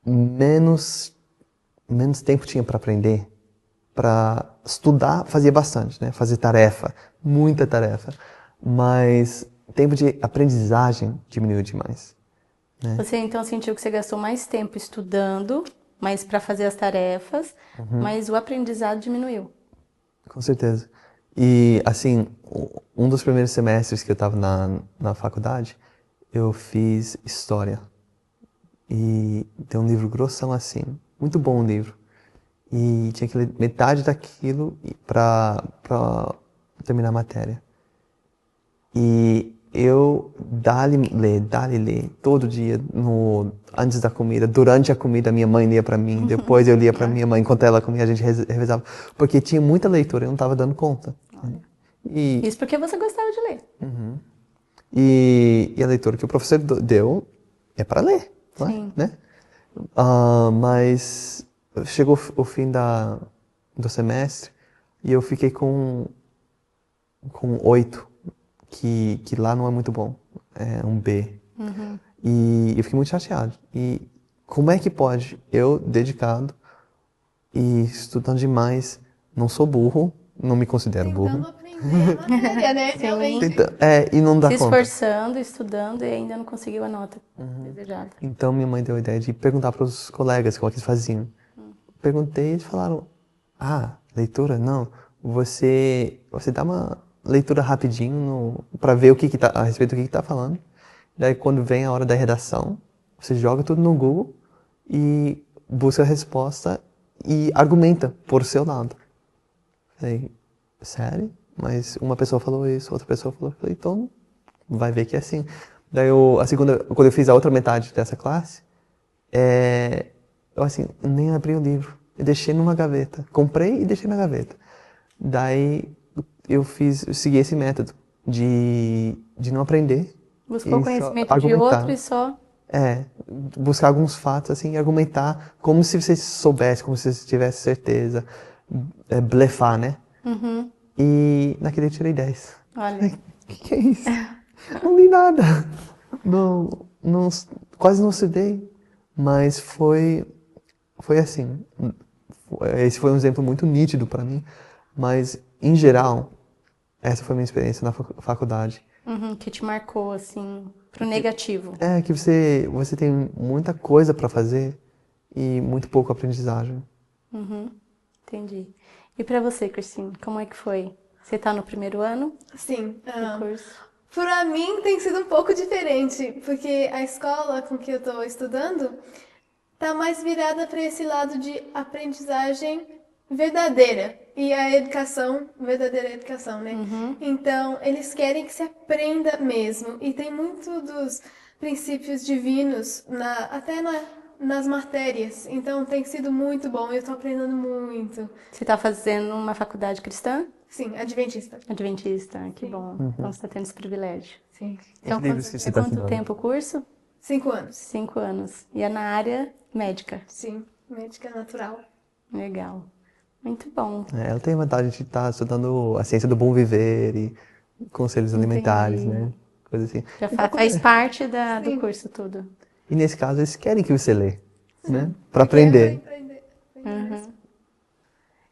B: menos tempo tinha para aprender. Para estudar, fazia bastante, né? Fazia tarefa, muita tarefa. Mas o tempo de aprendizagem diminuiu demais. Né?
A: Você então sentiu que você gastou mais tempo estudando, mas para fazer as tarefas, mas o aprendizado diminuiu.
B: Com certeza. E, assim, um dos primeiros semestres que eu estava na faculdade, eu fiz História. E tem um livro grossão assim, muito bom o livro. E tinha que ler metade daquilo para terminar a matéria. E eu dali ler, todo dia, antes da comida, durante a comida, minha mãe lia para mim, depois eu lia para minha mãe, enquanto ela comia, a gente revezava. Porque tinha muita leitura, eu não estava dando conta. E,
A: Isso porque você gostava de ler.
B: e a leitura que o professor deu é para ler, não é?
A: Sim.
B: Né? Mas chegou o fim do semestre e eu fiquei com 8, que lá não é muito bom, é um B. E eu fiquei muito chateado. E como é que pode eu, dedicado e estudando demais, não sou burro, não me considero
C: Tentando
B: burro,
C: aprender a matéria, né? Realmente.
B: e não dá
A: Se
B: conta.
A: esforçando, estudando e ainda não conseguiu a nota desejada.
B: Então minha mãe deu a ideia de perguntar para os colegas como é que eles faziam. Perguntei e eles falaram: leitura? Não. Você dá uma leitura rapidinho para ver a respeito do que tá falando. Daí quando vem a hora da redação, você joga tudo no Google e busca a resposta e argumenta por seu lado. Falei, sério? Mas uma pessoa falou isso, outra pessoa falou, falei, então vai ver que é assim. Daí quando eu fiz a outra metade dessa classe, eu assim, nem abri o livro. Eu deixei numa gaveta. Comprei e deixei na gaveta. Daí eu segui esse método de não aprender.
A: Buscou
B: e
A: conhecimento
B: só
A: de
B: argumentar.
A: outro e só.
B: Buscar alguns fatos assim e argumentar como se você soubesse, como se você tivesse certeza. Blefar, né? E naquele eu tirei 10.
A: Olha.
B: Que é isso? Não li nada. Não, quase não estudei. Mas foi assim. Esse foi um exemplo muito nítido para mim. Mas, em geral, essa foi a minha experiência na faculdade.
A: Que te marcou, assim, pro negativo.
B: Que você tem muita coisa para fazer e muito pouco aprendizagem.
A: Entendi. E pra você, Cristine, como é que foi? Você tá no primeiro ano
C: Sim.
A: do curso?
C: Para mim tem sido um pouco diferente, porque a escola com que eu estou estudando tá mais virada para esse lado de aprendizagem verdadeira e a educação, verdadeira educação, né? Então, eles querem que se aprenda mesmo e tem muito dos princípios divinos nas matérias. Então, tem sido muito bom, eu estou aprendendo muito.
A: Você tá fazendo uma faculdade cristã?
C: Sim, adventista.
A: Adventista, que bom. Então você tá tendo esse privilégio.
C: Sim.
A: Então,
B: Que livros que você tá
A: quanto
B: estudando?
A: tempo o curso?
C: 5 anos.
A: 5 anos. E é na área médica.
C: Sim, médica natural.
A: Legal. Muito bom.
B: Ela tem a vantagem de estar estudando a ciência do bom viver e conselhos alimentares, né? Coisa assim.
A: Já faz parte do curso tudo.
B: E nesse caso, eles querem que você lê, né? Para aprender.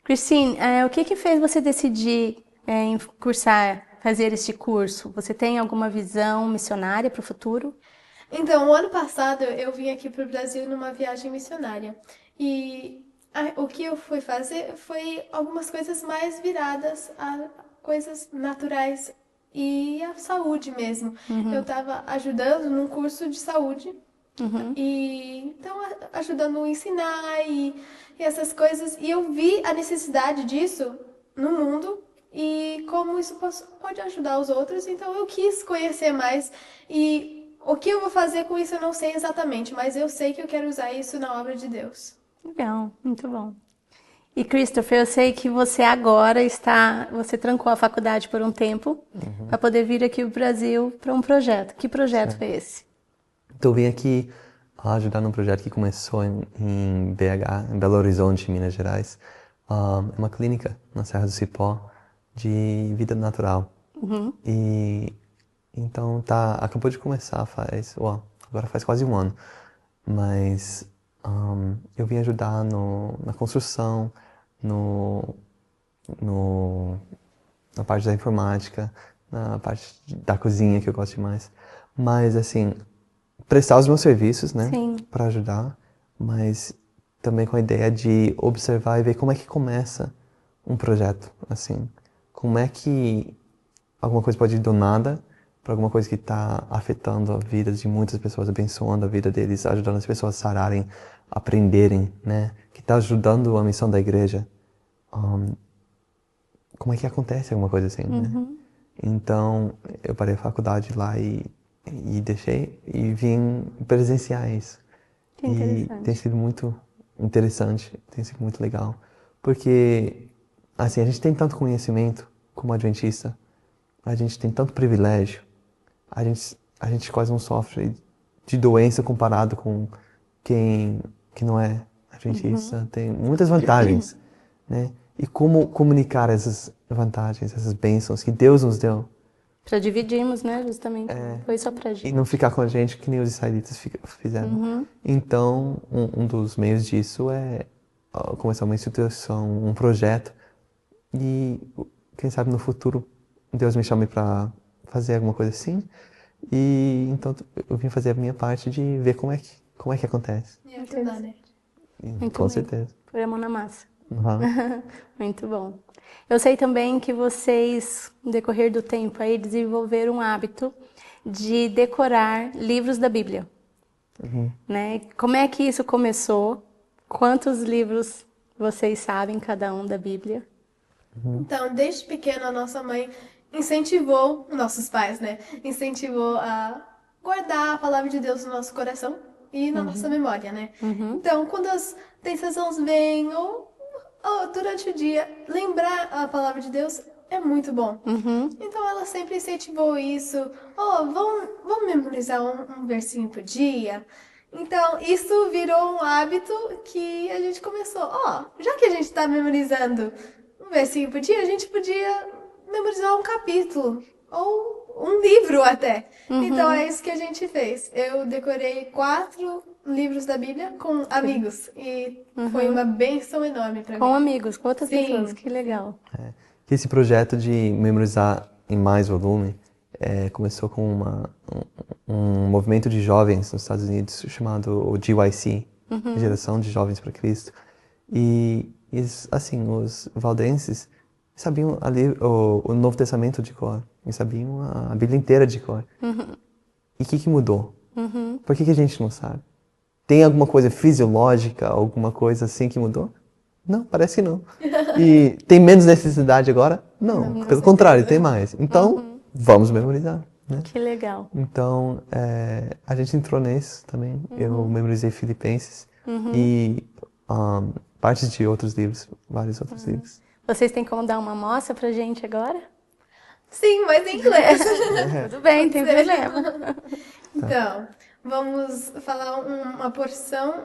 A: Christine, o que fez você decidir em fazer este curso? Você tem alguma visão missionária para o futuro?
C: Então, o ano passado eu vim aqui para o Brasil numa viagem missionária. E o que eu fui fazer foi algumas coisas mais viradas a coisas naturais e a saúde mesmo. Eu estava ajudando num curso de saúde. E então ajudando a ensinar e essas coisas. E eu vi a necessidade disso no mundo e como isso pode ajudar os outros. Então eu quis conhecer mais. E o que eu vou fazer com isso eu não sei exatamente, mas eu sei que eu quero usar isso na obra de Deus.
A: Legal, muito bom. E Christopher, eu sei que você você trancou a faculdade por um tempo para poder vir aqui ao Brasil para um projeto. Que projeto foi esse?
B: Então eu vim aqui ajudar num projeto que começou em BH, em Belo Horizonte, Minas Gerais. É uma clínica na Serra do Cipó de vida natural. E então acabou de começar agora faz quase um ano. Mas eu vim ajudar na construção, na parte da informática, na parte da cozinha que eu gosto demais. Mas assim, prestar os meus serviços, né, para ajudar, mas também com a ideia de observar e ver como é que começa um projeto, assim, como é que alguma coisa pode ir do nada para alguma coisa que está afetando a vida de muitas pessoas, abençoando a vida deles, ajudando as pessoas a sararem, aprenderem, né, que está ajudando a missão da igreja. Como é que acontece alguma coisa assim, né? Então, eu parei a faculdade lá e deixei e vim presenciar isso.
A: Que
B: E
A: interessante.
B: tem sido muito interessante, tem sido muito legal. Porque, assim, a gente tem tanto conhecimento como adventista, a gente tem tanto privilégio, a gente quase não sofre de doença comparado com quem que não é adventista. Tem muitas vantagens, né? E como comunicar essas vantagens, essas bênçãos que Deus nos deu
A: Para dividirmos, né? Justamente. Foi só pra
B: e
A: gente.
B: não ficar com a gente que nem os israelitas fizeram. Então, um dos meios disso é começar uma instituição, um projeto e quem sabe no futuro Deus me chame para fazer alguma coisa assim. E então eu vim fazer a minha parte de ver como é que acontece.
C: E ajudar, né?
B: E,
A: Muito
B: com
A: bem.
B: certeza.
A: Foi a mão na massa.
B: Uhum.
A: Muito bom. Eu sei também que vocês, no decorrer do tempo aí, desenvolveram um hábito de decorar livros da Bíblia. Né? Como é que isso começou? Quantos livros vocês sabem, cada um, da Bíblia?
C: Então, desde pequena, a nossa mãe incentivou, nossos pais, né? Incentivou a guardar a palavra de Deus no nosso coração e na nossa memória, né? Então, quando as tentações vêm ou durante o dia, lembrar a palavra de Deus é muito bom. Então, ela sempre incentivou isso. Vamos memorizar um versinho por dia? Então, isso virou um hábito que a gente começou. Já que a gente está memorizando um versinho por dia, a gente podia memorizar um capítulo ou um livro até. Então é isso que a gente fez. Eu decorei 4 livros da Bíblia com amigos e foi uma bênção enorme para
A: Com
C: mim.
A: amigos, com outras
C: Sim.
A: pessoas. Que legal.
B: Que esse projeto de memorizar em mais volume começou com um movimento de jovens nos Estados Unidos chamado o GYC, Geração de Jovens para Cristo. E assim, os valdenses sabiam o Novo Testamento de cor, e sabiam a Bíblia inteira de cor. E o que mudou? Por que a gente não sabe? Tem alguma coisa fisiológica, alguma coisa assim que mudou? Não, parece que não. E tem menos necessidade agora? Não, pelo contrário, tem mais. Então, vamos memorizar, né?
A: Que legal.
B: Então, a gente entrou nisso também. Eu memorizei Filipenses e partes de outros livros, vários outros livros.
A: Vocês têm como dar uma amostra pra gente agora?
C: Sim, mas em inglês.
A: Tudo bem, não tem problema.
C: Então, vamos falar uma porção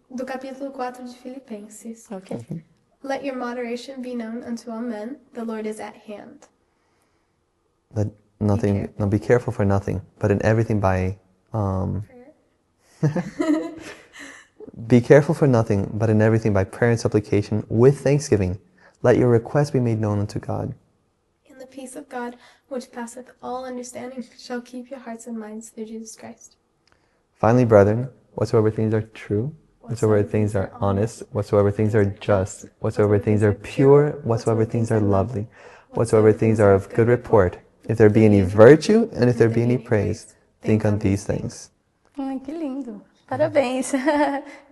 C: do capítulo 4 de Filipenses.
A: Ok.
C: Let your moderation be known unto all men, the Lord is at hand.
B: Be careful for nothing, but in everything be careful for nothing, but in everything by prayer and supplication with thanksgiving, let your requests be made known unto God.
C: And the peace of God, which passeth all understanding, shall keep your hearts and minds through Jesus Christ.
B: Finally, brethren, whatsoever things are true, whatsoever things are honest, whatsoever things are just, whatsoever things are pure, whatsoever things are lovely, whatsoever things are of good report, if there be any virtue and if there be any praise, think on these things.
A: Ai, que lindo. Parabéns.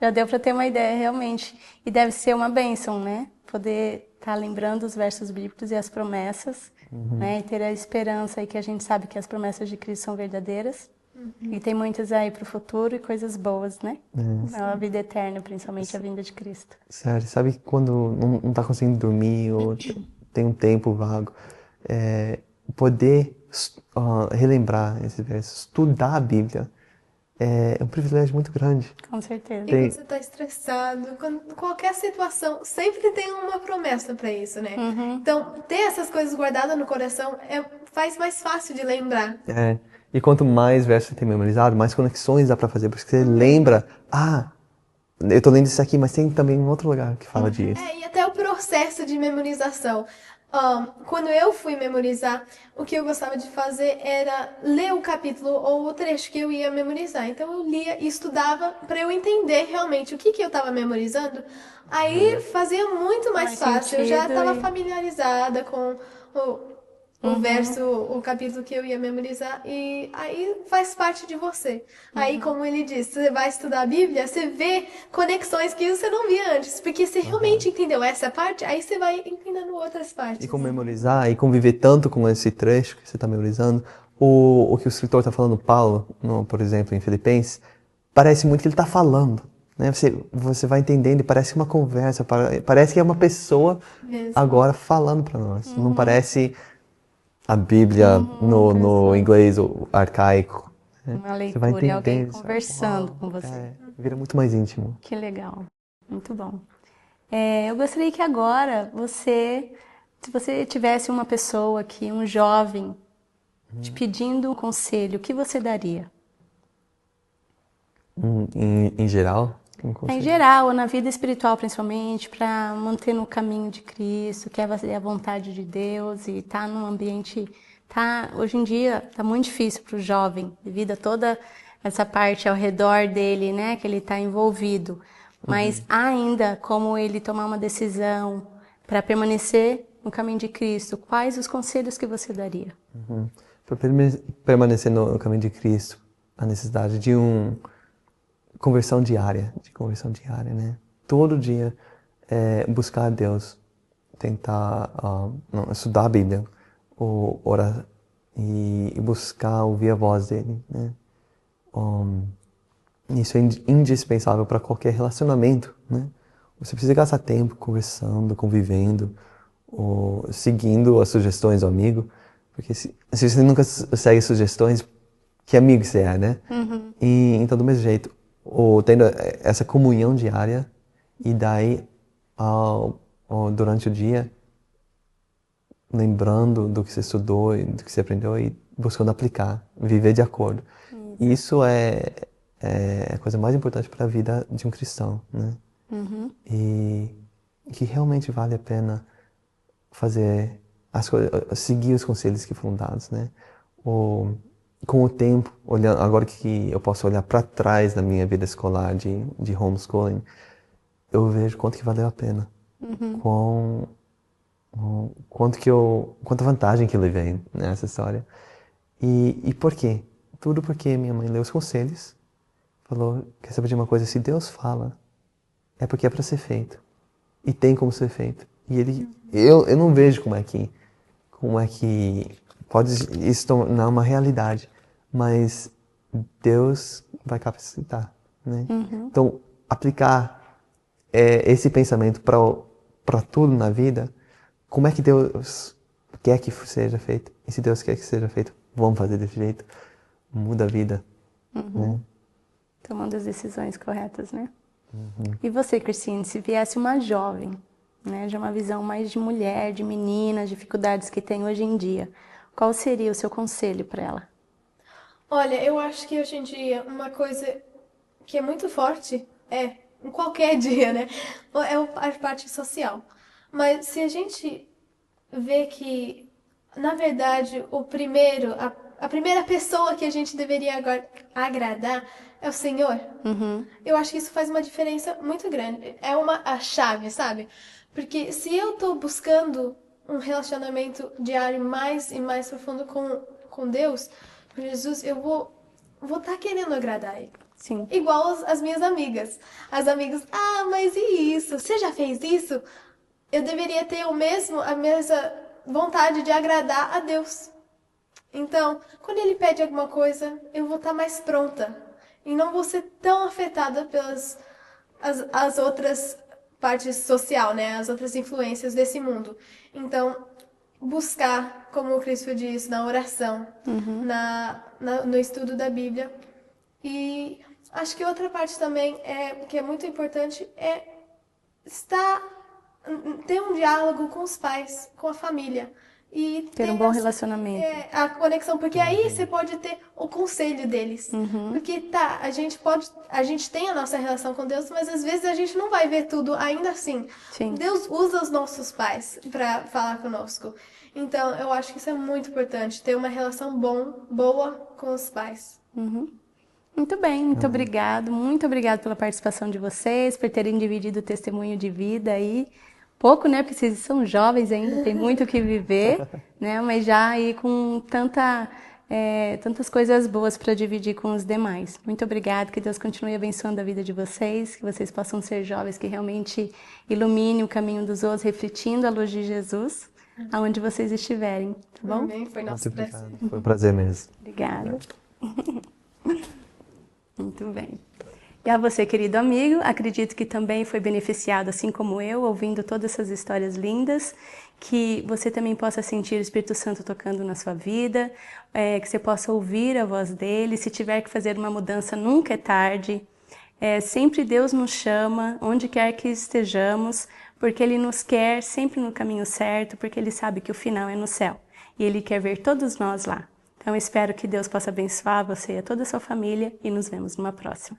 A: Já deu para ter uma ideia, realmente. E deve ser uma bênção, né? Poder estar lembrando os versos bíblicos e as promessas, né? E ter a esperança aí que a gente sabe que as promessas de Cristo são verdadeiras. E tem muitas aí para o futuro e coisas boas, né? A vida eterna, principalmente a vinda de Cristo.
B: Sério, sabe quando não tá conseguindo dormir ou tem um tempo vago, poder relembrar esses versos, estudar a Bíblia, é um privilégio muito grande.
A: Com certeza.
C: E quando você tá estressado, qualquer situação, sempre tem uma promessa pra isso, né? Então, ter essas coisas guardadas no coração faz mais fácil de lembrar.
B: E quanto mais versos você tem memorizado, mais conexões dá pra fazer, porque você lembra, eu tô lendo isso aqui, mas tem também um outro lugar que fala disso.
C: E até o processo de memorização. Quando eu fui memorizar, o que eu gostava de fazer era ler o capítulo ou o trecho que eu ia memorizar. Então eu lia e estudava para eu entender realmente o que eu estava memorizando. Aí fazia muito mais fácil. Eu já estava familiarizada com o verso, o capítulo que eu ia memorizar, e aí faz parte de você. Aí, como ele disse, você vai estudar a Bíblia, você vê conexões que você não via antes, porque você realmente entendeu essa parte, aí você vai entendendo outras
B: E
C: partes.
B: com memorizar e conviver tanto com esse trecho que você está memorizando, o que o escritor está falando, Paulo, por exemplo, em Filipenses, parece muito que ele está falando. Né? Você vai entendendo e parece uma conversa, parece que é uma pessoa
C: Mesmo.
B: agora falando para nós. Não parece a Bíblia no
A: Pessoa.
B: inglês arcaico. Né?
A: Uma
B: Você vai
A: leitura e alguém
B: entendendo, sabe?
A: conversando
B: Uau,
A: com você.
B: vira muito mais íntimo.
A: Que legal. Muito bom. Eu gostaria que agora se você tivesse uma pessoa aqui, um jovem, te pedindo um conselho, o que você daria?
B: Em geral, um
A: Em
B: conselho.
A: geral, ou na vida espiritual principalmente, para manter no caminho de Cristo, quer fazer a vontade de Deus e tá num ambiente, hoje em dia tá muito difícil para o jovem, devido a toda essa parte ao redor dele, né, que ele está envolvido. Mas ainda como ele tomar uma decisão para permanecer no caminho de Cristo, quais os conselhos que você daria?
B: Para permanecer no caminho de Cristo, a necessidade de conversão diária, né? Todo dia buscar a Deus, tentar estudar a Bíblia, ou orar e buscar ouvir a voz dele, né? Isso é indispensável para qualquer relacionamento, né? Você precisa gastar tempo conversando, convivendo, ou seguindo as sugestões do amigo, porque se você nunca segue sugestões, que amigo você é, né? E então do mesmo jeito, ou tendo essa comunhão diária e daí durante o dia lembrando do que você estudou e do que você aprendeu e buscando aplicar, viver de acordo. Isso é a coisa mais importante para a vida de um cristão, né? E que realmente vale a pena fazer as coisas, seguir os conselhos que foram dados, né? Com o tempo, olhando, agora que eu posso olhar para trás da minha vida escolar de homeschooling, eu vejo quanto que valeu a pena, quanta vantagem que eu levei nessa história. E por quê? Tudo porque minha mãe leu os conselhos, falou, quer saber de uma coisa? Se Deus fala, é porque é para ser feito. E tem como ser feito. E eu não vejo como é que pode isso tornar uma realidade, mas Deus vai capacitar, né? Então, aplicar esse pensamento para tudo na vida, como é que Deus quer que seja feito? E se Deus quer que seja feito, vamos fazer desse jeito. Muda a vida, né?
A: Tomando as decisões corretas, né? E você, Cristine, se viesse uma jovem, né, de uma visão mais de mulher, de menina, as dificuldades que tem hoje em dia, qual seria o seu conselho para ela?
C: Olha, eu acho que hoje em dia uma coisa que é muito forte em qualquer dia, né? A parte social. Mas se a gente vê que, na verdade, a primeira pessoa que a gente deveria agradar é o Senhor, eu acho que isso faz uma diferença muito grande. É a chave, sabe? Porque se eu tô buscando um relacionamento diário mais e mais profundo com Deus, com Jesus, eu vou estar querendo agradar Ele.
A: Sim.
C: Igual as minhas amigas. As amigas, mas e isso? Você já fez isso? Eu deveria ter a mesma vontade de agradar a Deus. Então, quando Ele pede alguma coisa, eu vou estar mais pronta. E não vou ser tão afetada pelas as outras partes social, né? As outras influências desse mundo. Então, buscar, como o Cristo disse, na oração, no estudo da Bíblia. E acho que outra parte também que é muito importante é ter um diálogo com os pais, com a família. E
A: Ter um bom relacionamento.
C: a conexão, porque aí você pode ter o conselho deles. Porque a gente tem a nossa relação com Deus, mas às vezes a gente não vai ver tudo ainda assim.
A: Sim.
C: Deus usa os nossos pais para falar conosco. Então, eu acho que isso é muito importante, ter uma relação boa com os pais.
A: Muito bem, muito obrigado pela participação de vocês, por terem dividido o testemunho de vida aí. pouco, né? Porque vocês são jovens ainda, tem muito o que viver, né? Mas já aí com tantas coisas boas para dividir com os demais. Muito obrigada, que Deus continue abençoando a vida de vocês, que vocês possam ser jovens que realmente iluminem o caminho dos outros, refletindo a luz de Jesus, aonde vocês estiverem, tá bom?
C: Amém. Foi nosso
B: Muito
C: prazer.
B: obrigado. Foi um prazer mesmo.
A: Obrigada. Muito bem. E a você, querido amigo, acredito que também foi beneficiado, assim como eu, ouvindo todas essas histórias lindas, que você também possa sentir o Espírito Santo tocando na sua vida, que você possa ouvir a voz dele. Se tiver que fazer uma mudança, nunca é tarde. Sempre Deus nos chama, onde quer que estejamos, porque Ele nos quer sempre no caminho certo, porque Ele sabe que o final é no céu. E Ele quer ver todos nós lá. Então, espero que Deus possa abençoar você e a toda a sua família e nos vemos numa próxima.